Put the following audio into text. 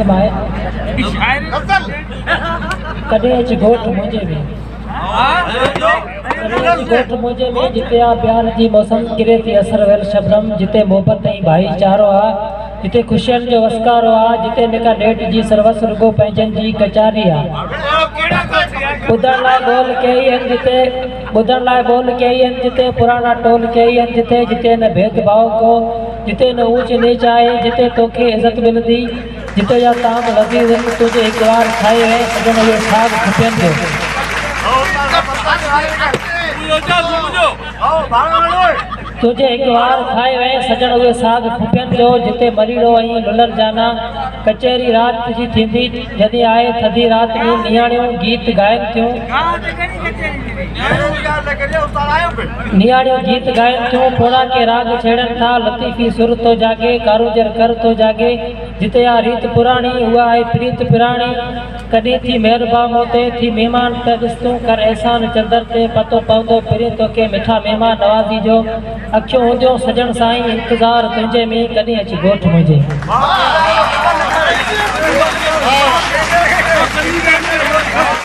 भाई कॾहिं अची घोट मुंहिंजे में घोट मुंहिंजे में जिते आ प्यार जी मौसम गिरे थी असर वेल शबनम जिते मोहब्बत ऐं भाईचारो आ जिते ख़ुशियुनि जो वसकारो आ जिते निका डेट जी सरवस रुगो पंहिंजनि जी कचारी आ ॿुधण लाइ ॿोल कई आहिनि जिते ॿुधण लाइ ॿोल कई आहिनि जिते पुराणा टोल कई आहिनि जिते जिते न भेदभाव को जिते न ऊच नीच आहे जिते तोखे इज़त मिलंदी जिते जा ताम लज़ीज़ आहिनि तुंहिंजे हिकु बार खाई वए सजण इहो साग खपनि तुझे हिकु बार खाए वए सजण उहे साग खुपियनि जो जिते मरीड़ो ऐं लुलर जाना कचहरी रात जी थींदी जॾहिं आहे थधी रात में नियाणियूं गीत ॻाइनि थियूं नियाणियूं गीत ॻाइनि थियूं थोरा के राग छेड़नि था लतीफ़ी सुर थो जागे कारूजर कर थो जागे जिते आ रीत पुराणी उहा आहे प्रीत पिराणी कॾहिं थी महिरबान मोते थी महिमान त ॾिस तूं कर एहसान चंदर ते पतो पवंदो फिरे तोखे मिठा महिमान नवाज़ी जो अखियूं हूंदियूं सजण साईं इंतज़ार तुंहिंजे में कॾहिं अची घोट मुंहिंजे